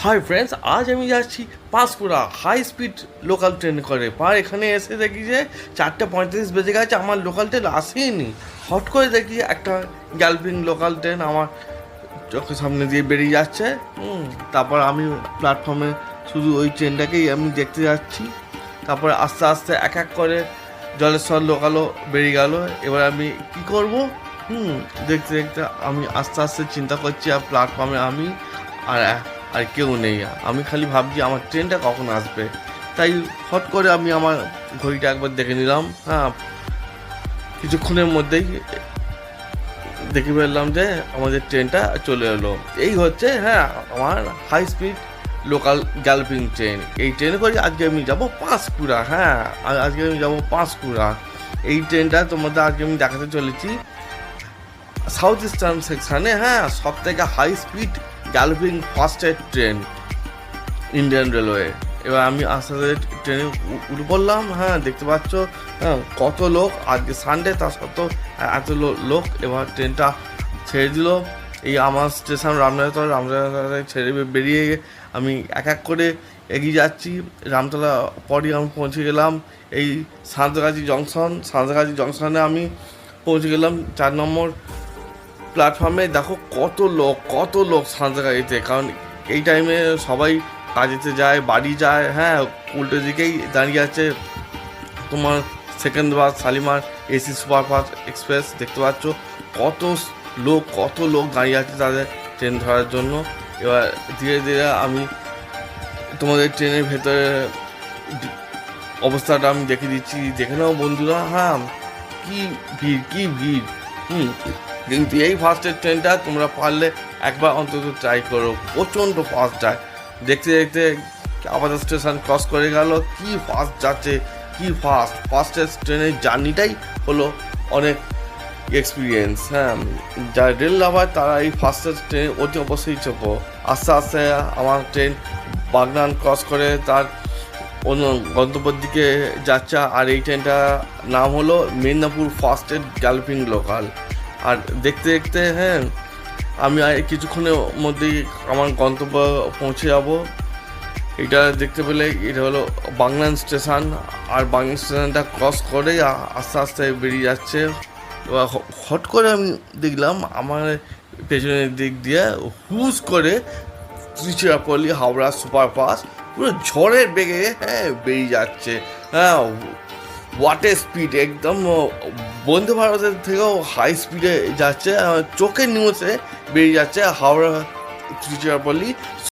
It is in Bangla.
হাই ফ্রেন্ডস, আজ আমি যাচ্ছি Panskura high speed local train করে। এখানে এসে দেখি যে 4:35 বেজে গেছে, আমার লোকাল ট্রেন আসেনি। হট করে দেখি একটা গ্যালপিং লোকাল ট্রেন আমার চোখের সামনে দিয়ে বেরিয়ে যাচ্ছে। তারপর আমি প্ল্যাটফর্মে শুধু ওই ট্রেনটাকেই আমি দেখতে যাচ্ছি। তারপরে আস্তে আস্তে এক এক করে জলেশ্বর লোকালও বেরিয়ে গেল। এবার আমি কি করব? দেখতে দেখতে আমি আস্তে আস্তে চিন্তা করছি, আর প্ল্যাটফর্মে আমি আর আর কেউ নেই। আমি খালি ভাবছি আমার ট্রেনটা কখন আসবে। তাই হট করে আমি আমার ঘড়িটা একবার দেখে নিলাম। কিছুক্ষণের মধ্যেই দেখে ফেললাম যে আমাদের ট্রেনটা চলে এলো। এই হচ্ছে আমার high speed local galloping train. এই ট্রেনে করে আজকে আমি যাব পাঁশকুড়া। আজকে আমি যাব পাঁশকুড়া। এই ট্রেনটা তোমাদের আজকে আমি দেখাতে চলেছি সাউথ ইস্টার্ন সেকশানে সব থেকে high speed galloping fastest train Indian railway. এবার আমি আস্তে আস্তে ট্রেনে উঠে পড়লাম। দেখতে পাচ্ছ কত লোক, আজকে সানডে, তা সত্ত্বেও এত লোক। এবার ট্রেনটা ছেড়ে দিল। এই আমার স্টেশন রামতলা ছেড়ে বেরিয়ে আমি এক এক করে এগিয়ে যাচ্ছি। রামতলা পরই আমি পৌঁছে গেলাম এই সাঁতরাগাছি জংশনে আমি পৌঁছে গেলাম 4 নম্বর প্ল্যাটফর্মে। দেখো কত লোক সাঁতরাগাছিতে, কারণ এই টাইমে সবাই কাজেতে যায়, বাড়ি যায়। উল্টো দিকেই দাঁড়িয়ে আছে তোমার Secunderabad Shalimar AC superfast express. দেখতে পাচ্ছ কত লোক দাঁড়িয়ে আছে তাদের ট্রেন ধরার জন্য। এবার ধীরে ধীরে আমি তোমাদের ট্রেনের ভেতরে অবস্থাটা আমি দেখে দিচ্ছি। দেখে নাও বন্ধুরা, কি ভিড়। কিন্তু এই ফাস্টের ট্রেনটা তোমরা পারলে একবার অন্তত ট্রাই করো, প্রচণ্ড ফাস্ট যায়। দেখতে দেখতে আপাতত স্টেশন ক্রস করে গেল। কি ফাস্ট যাচ্ছে, কি ফাস্টেস্ট ট্রেনের জার্নিটাই হলো অনেক এক্সপিরিয়েন্স। যারা রেল লাভার তারা এই ফাস্টেস্ট ট্রেন অতি অবশ্যই চোখো। আস্তে আস্তে আমার ট্রেন বাগনান ক্রস করে তার অন্য গন্তব্যের দিকে যাচ্ছে। আর এই ট্রেনটার নাম হলো মেদিনীপুর ফাস্টেস্ট গ্যালপিং লোকাল। আর দেখতে দেখতে আমি কিছুক্ষণের মধ্যেই আমার গন্তব্য পৌঁছে যাব। এটা দেখতে পেলে এটা হলো বাগনান স্টেশন। আর বাগনান স্টেশনটা ক্রস করে আস্তে আস্তে বেরিয়ে যাচ্ছে। এবার হট করে আমি দেখলাম আমার পেছনের দিক দিয়ে হুস করে ত্রিচিরাপল্লী হাওড়া সুপারফাস্ট পুরো ঝড়ের বেগে বেরিয়ে যাচ্ছে। What a speed! একদম বন্দে ভারতের থেকেও হাই স্পিডে যাচ্ছে। চোখের নিমেষে বেরিয়ে যাচ্ছে হাওড়া ত্রিচিরাপল্লী